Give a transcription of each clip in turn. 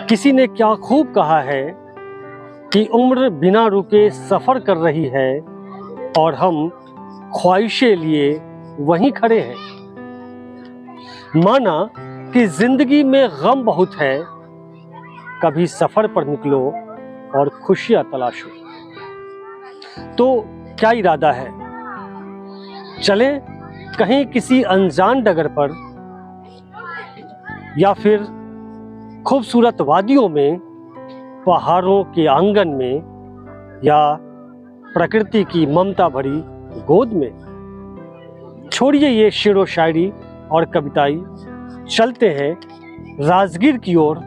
किसी ने क्या खूब कहा है कि उम्र बिना रुके सफ़र कर रही है और हम ख्वाहिशें लिए वहीं खड़े हैं। माना कि जिंदगी में गम बहुत है, कभी सफ़र पर निकलो और खुशियां तलाशो। तो क्या इरादा है, चलें कहीं किसी अनजान डगर पर या फिर खूबसूरत वादियों में, पहाड़ों के आंगन में या प्रकृति की ममता भरी गोद में। छोड़िए ये शेरो शायरी और कविताई, चलते हैं राजगीर की ओर।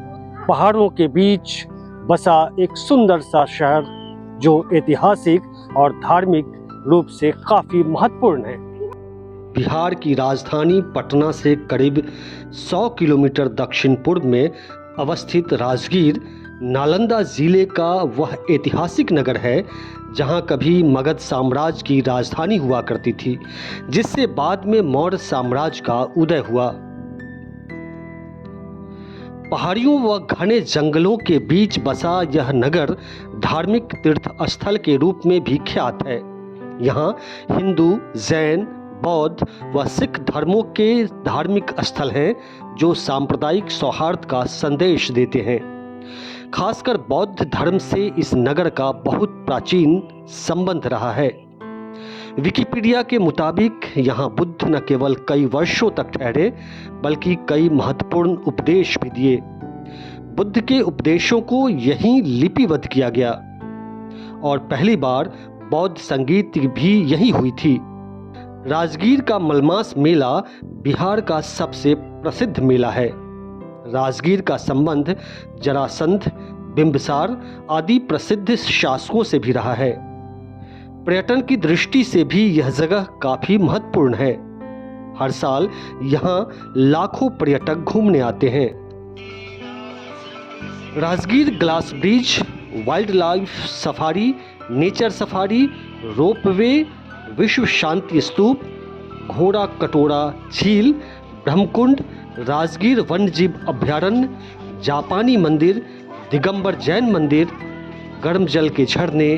पहाड़ों के बीच बसा एक सुंदर सा शहर जो ऐतिहासिक और धार्मिक रूप से काफी महत्वपूर्ण है। बिहार की राजधानी पटना से करीब 100 किलोमीटर दक्षिण पूर्व में अवस्थित राजगीर नालंदा जिले का वह ऐतिहासिक नगर है जहां कभी मगध साम्राज्य की राजधानी हुआ करती थी, जिससे बाद में मौर्य साम्राज्य का उदय हुआ। पहाड़ियों व घने जंगलों के बीच बसा यह नगर धार्मिक तीर्थ स्थल के रूप में भी ख्यात है। यहाँ हिंदू, जैन, बौद्ध व सिख धर्मों के धार्मिक स्थल हैं जो सांप्रदायिक सौहार्द का संदेश देते हैं। खासकर बौद्ध धर्म से इस नगर का बहुत प्राचीन संबंध रहा है। विकिपीडिया के मुताबिक यहाँ बुद्ध न केवल कई वर्षों तक ठहरे बल्कि कई महत्वपूर्ण उपदेश भी दिए। बुद्ध के उपदेशों को यहीं लिपिबद्ध किया गया और पहली बार बौद्ध संगीत भी यहीं हुई थी। राजगीर का मलमास मेला बिहार का सबसे प्रसिद्ध मेला है। राजगीर का संबंध जरासंध, बिंबिसार आदि प्रसिद्ध शासकों से भी रहा है। पर्यटन की दृष्टि से भी यह जगह काफी महत्वपूर्ण है। हर साल यहाँ लाखों पर्यटक घूमने आते हैं। Rajgir glass bridge, wild life safari, nature safari, ropeway, विश्व शांति स्तूप, घोड़ा कटोरा झील, ब्रह्मकुंड, राजगीर वन्यजीव अभयारण्य, जापानी मंदिर, दिगंबर जैन मंदिर, गर्म जल के झरने,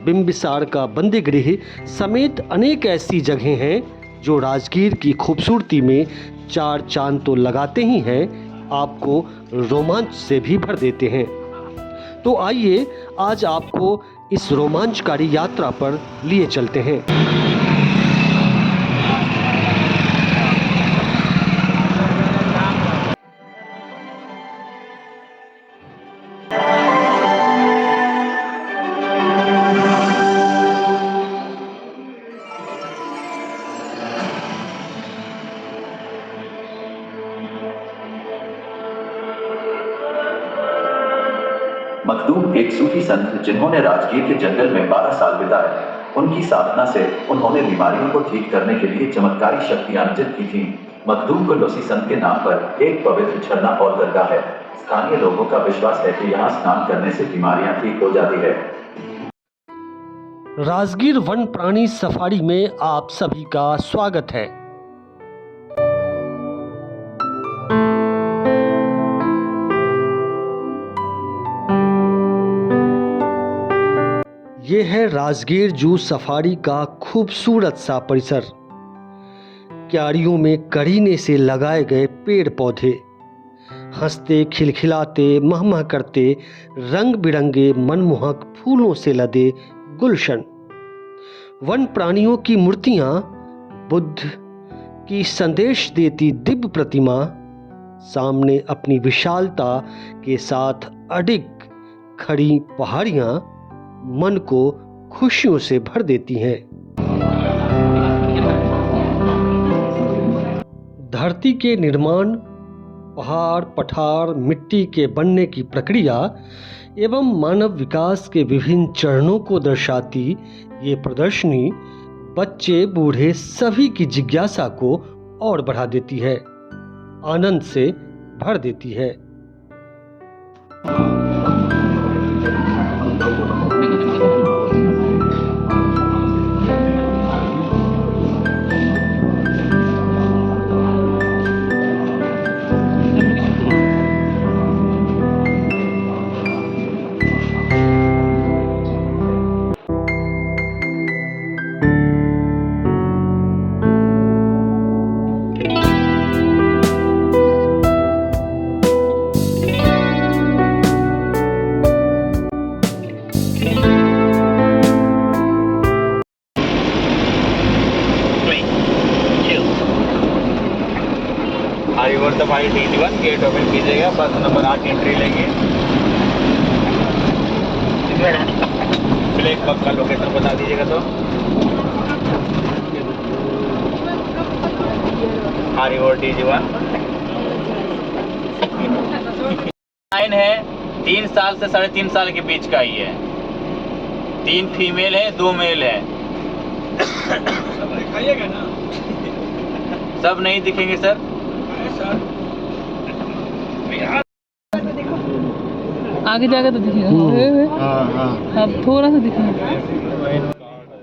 बिंबिसार का बंदीगृह समेत अनेक ऐसी जगहें हैं जो राजगीर की खूबसूरती में चार चांद तो लगाते ही हैं, आपको रोमांच से भी भर देते हैं। तो आइए आज आपको इस रोमांचकारी यात्रा पर लिए चलते हैं। मखदूम एक सूफी संत जिन्होंने राजगीर के जंगल में 12 साल बिताए। उनकी साधना से उन्होंने बीमारियों को ठीक करने के लिए चमत्कारी शक्तियां अर्जित की थीं। मखदूम को लोसी संत के नाम पर एक पवित्र झरना और दरगाह है। स्थानीय लोगों का विश्वास है कि यहाँ स्नान करने से बीमारियां ठीक हो जाती है। राजगीर वन प्राणी सफारी में आप सभी का स्वागत है। ये है राजगीर जू सफारी का खूबसूरत सा परिसर। क्यारियों में करीने से लगाए गए पेड़ पौधे, हंसते खिलखिलाते महमह करते रंग बिरंगे मनमोहक फूलों से लदे गुलशन, वन प्राणियों की मूर्तियां, बुद्ध की संदेश देती दिव्य प्रतिमा, सामने अपनी विशालता के साथ अडिग खड़ी पहाड़ियां मन को खुशियों से भर देती हैं। धरती के निर्माण, पहाड़ पठार मिट्टी के बनने की प्रक्रिया एवं मानव विकास के विभिन्न चरणों को दर्शाती ये प्रदर्शनी बच्चे बूढ़े सभी की जिज्ञासा को और बढ़ा देती है, आनंद से भर देती है। 5D1 गेट ओपन कीजिएगा, बस नंबर 8 एंट्री लेंगे। ब्लैक बग का लोकेशन बता दीजिएगा तो। D1 लाइन है 3 साल से 3.5 साल के बीच का ही है। 3 फीमेल है, 2 मेल है। सब दिखाइएगा ना? सब नहीं दिखेंगे सर। आगे जाकर तो दिखेगा। अब थोड़ा सा दिखेगा।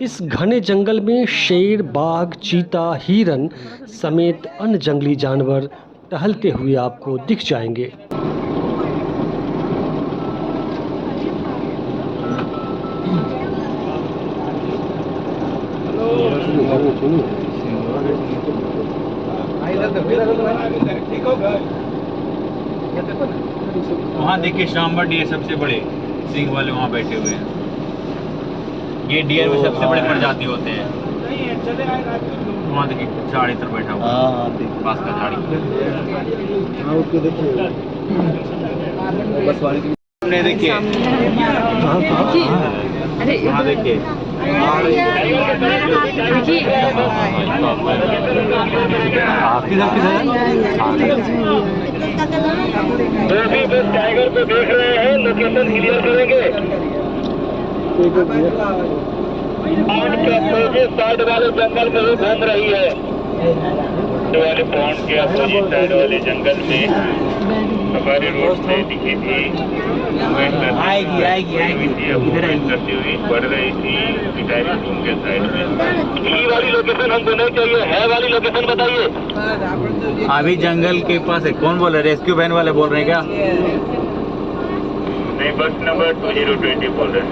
इस घने जंगल में शेर, बाघ, चीता, हिरन समेत अन्य जंगली जानवर टहलते हुए आपको दिख जाएंगे। वहाँ देखिए शाम्बर डियर सबसे बड़े सिंह वाले वहाँ बैठे हुए हैं। ये डियर में सबसे बड़े प्रजाति होते हैं। वहाँ देखिए झाड़ी तर बैठा हुआ पास का झाड़ी। देखिए देखिए हाँ देखिए टाइगर को देख रहे हैं, लोकेशन क्लियर करेंगे। 60 वाले जंगल में ही घूम रही है। वाले पॉइंट के अपोजिट साइड वाले जंगल में हमारे रोड से दिखी थी। आएगी करती हुई बढ़ रही थी पिटारी रूम के साइड में। ई वाली लोकेशन हमको नहीं चाहिए, है वाली लोकेशन बताइए। अभी जंगल के पास है। कौन बोल रहे? रेस्क्यू वैन वाले बोल रहे हैं क्या? नहीं, बस नंबर 2020 बोल रहे हैं।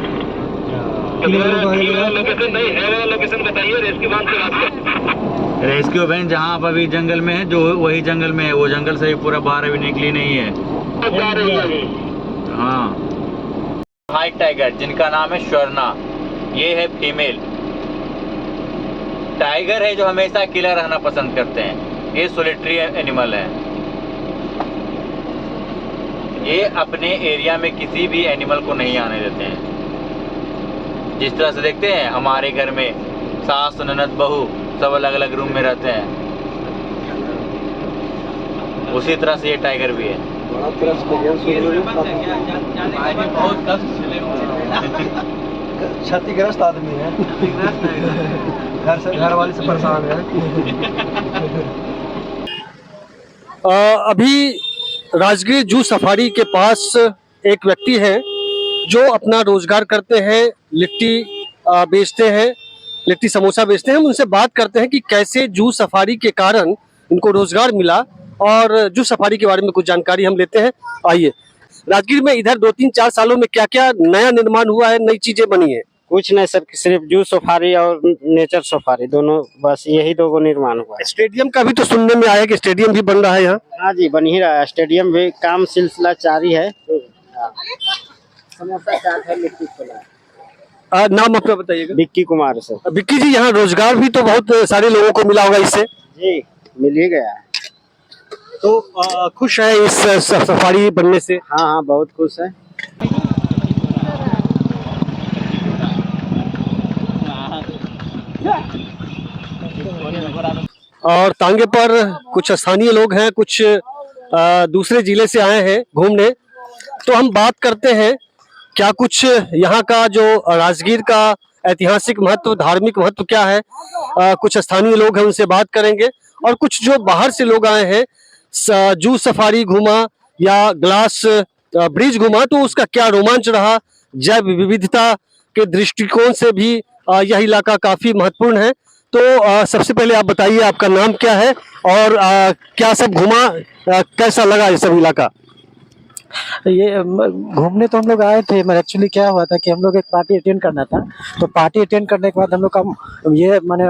लोकेशन नहीं है, वाला लोकेशन बताइए। रेस्क्यू वैन से बात कर। रेस्क्यू वैन जहाँ आप अभी जंगल में है, जो वही जंगल में है। वो जंगल से पूरा बाहर अभी निकली नहीं है। हाँ, व्हाइट टाइगर जिनका नाम है स्वर्णा, ये है फीमेल टाइगर है जो हमेशा अकेला रहना पसंद करते हैं। ये सोलिटरी एनिमल है। ये अपने एरिया में किसी भी एनिमल को नहीं आने देते हैं। जिस तरह से देखते हैं हमारे घर में सास, ननद, बहू सब अलग अलग रूम में रहते हैं, उसी तरह से ये टाइगर भी है। क्षतिग्रस्त आदमी है। घर वाले से परेशान है। अभी राजगीर जू सफारी के पास एक व्यक्ति है जो अपना रोजगार करते हैं, लिट्टी बेचते हैं, लिट्टी समोसा बेचते हैं। हम उनसे बात करते हैं कि कैसे जू सफारी के कारण इनको रोजगार मिला और जू सफारी के बारे में कुछ जानकारी हम लेते हैं। आइए, राजगीर में इधर 2-3-4 सालों में क्या क्या नया निर्माण हुआ है, नई चीजें बनी है? कुछ नहीं सर, सिर्फ जू सफारी और नेचर सफारी दोनों, बस यही 2 निर्माण हुआ है। स्टेडियम का भी तो सुनने में आया कि स्टेडियम भी बन रहा है यहाँ। हाँ जी, बन ही रहा है। स्टेडियम भी काम सिलसिला जारी है। समोसा चाट है, लिट्टी छोला है। नाम अपना बताइएगा। विक्की कुमार सर। विक्की जी, यहाँ रोजगार भी तो बहुत सारे लोगों को मिला होगा इससे? जी, मिल ही गया है। तो खुश है इस सफारी बनने से? हाँ हाँ, बहुत खुश है। और तांगे पर कुछ स्थानीय लोग हैं, कुछ दूसरे जिले से आए हैं घूमने। तो हम बात करते हैं क्या कुछ यहाँ का जो राजगीर का ऐतिहासिक महत्व, धार्मिक महत्व क्या है। कुछ स्थानीय लोग हैं, उनसे बात करेंगे। और कुछ जो बाहर से लोग आए हैं, जू सफारी घूमा या ग्लास ब्रिज घूमा, तो उसका क्या रोमांच रहा। जैव विविधता के दृष्टिकोण से भी यह इलाका काफी महत्वपूर्ण है। तो सबसे पहले आप बताइए, आपका नाम क्या है और क्या सब घूमा, कैसा लगा ये सब इलाका? ये घूमने तो हम लोग आए थे, मगर एक्चुअली क्या हुआ था कि हम लोग एक पार्टी अटेंड करना था। तो पार्टी अटेंड करने के बाद हम लोग का ये माने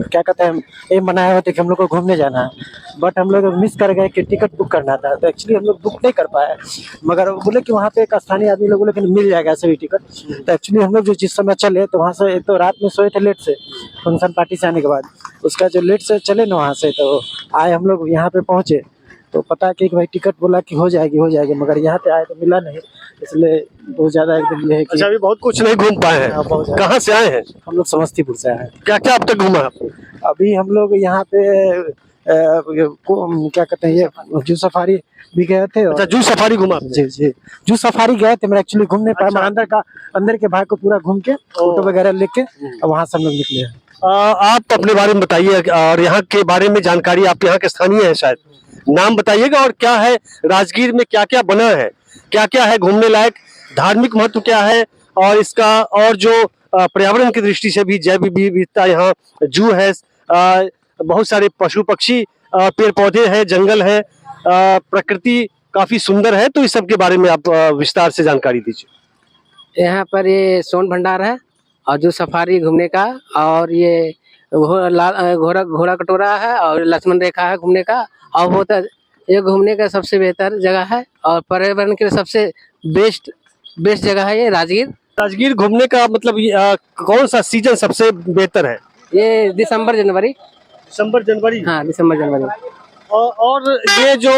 क्या कहते हैं, ये मनाया हुआ था कि हम लोग को घूमने जाना है। बट हम लोग मिस कर गए कि टिकट बुक करना था, तो एक्चुअली हम लोग बुक नहीं कर पाए। मगर बोले कि वहाँ पे एक स्थानीय आदमी लोग बोले कि मिल जाएगा सभी टिकट। तो एक्चुअली हम लोग जो जिस समय चले, तो वहाँ से एक तो रात में सोए थे लेट से, फंक्शन पार्टी से आने के बाद। उसका जो लेट से चले ना वहाँ से, तो आए हम लोग यहाँ पे पहुँचे। तो पता कि भाई टिकट बोला कि हो जाएगी, मगर यहाँ पे आए तो मिला नहीं, इसलिए बहुत ज्यादा एकदम ये है कि अच्छा, अभी बहुत कुछ नहीं घूम पाए हैं। हाँ, बहुत ज्यादा। कहाँ से आए हैं? हम लोग समस्तीपुर से आए हैं। क्या क्या अब तक घूमा आपने? अभी हम लोग यहाँ पे क्या कहते हैं ये जू सफारी भी गए थे। अच्छा, जू सफारी घूमा आपने? जी जू सफारी गए थे, मैं एक्चुअली घूमने पाया। मैं अंदर के भाग को पूरा घूम के फोटो वगैरह लेके वहाँ से हम लोग निकले हैं। आप अपने बारे में बताइए और यहाँ के बारे में जानकारी, आप यहाँ के स्थानीय हैं शायद, नाम बताइएगा और क्या है राजगीर में, क्या क्या बना है, क्या क्या है घूमने लायक, धार्मिक महत्व क्या है, और इसका और जो पर्यावरण की दृष्टि से भी जैव विविधता, यहाँ जू है, बहुत सारे पशु पक्षी, पेड़ पौधे हैं, जंगल है, प्रकृति काफी सुंदर है, तो इस सब के बारे में आप विस्तार से जानकारी दीजिए। यहाँ पर ये सोन भंडार है और जो सफारी घूमने का, और ये घोड़ा कटोरा है और लक्ष्मण रेखा है घूमने का, और बहुत ये घूमने का सबसे बेहतर जगह है और पर्यावरण के लिए सबसे बेस्ट जगह है ये राजगीर। राजगीर घूमने का मतलब कौन सा सीजन सबसे बेहतर है? ये दिसंबर जनवरी। हाँ, दिसंबर जनवरी। और ये जो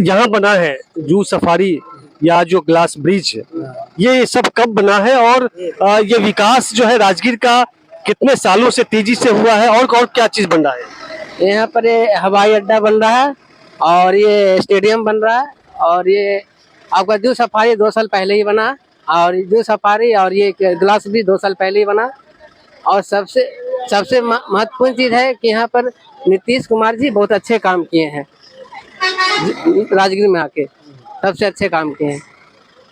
यहाँ बना है जू सफारी या जो ग्लास ब्रिज, ये सब कब बना है, और ये विकास जो है राजगीर का कितने सालों से तेजी से हुआ है, और क्या चीज बन रहा है? यहाँ पर ये हवाई अड्डा बन रहा है और ये स्टेडियम बन रहा है, और ये आपका जू सफारी 2 साल पहले ही बना, और जू सफारी और ये ग्लास भी 2 साल पहले ही बना। और सबसे महत्वपूर्ण चीज है कि यहाँ पर नीतीश कुमार जी बहुत अच्छे काम किए हैं, राजगीर में आके सबसे अच्छे काम किए हैं।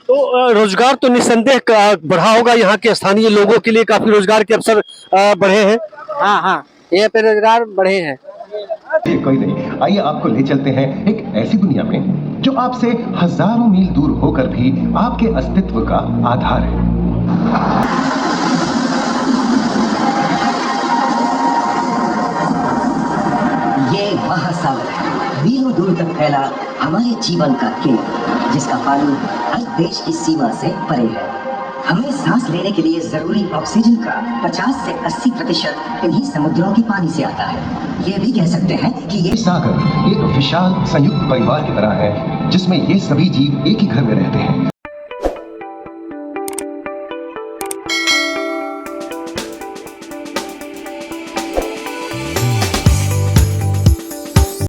तो रोजगार तो निस्संदेह बढ़ा होगा, यहाँ के स्थानीय लोगों के लिए काफी रोजगार के अवसर बढ़े हैं। हाँ, यहाँ पे रोजगार बढ़े हैं। कोई नहीं, आइए आपको ले चलते हैं एक ऐसी दुनिया में जो आपसे हजारों मील दूर होकर भी आपके अस्तित्व का आधार है। ये महासागर है, मीलों दूर तक फैला हमारे जीवन का केंद्र, जिसका पानी हर देश की सीमा से परे है। हमें सांस लेने के लिए जरूरी ऑक्सीजन का 50 से 80% इन्हीं समुद्रों के पानी से आता है। ये भी कह सकते हैं कि ये सागर एक विशाल संयुक्त परिवार की तरह है, जिसमें ये सभी जीव एक ही घर में रहते हैं।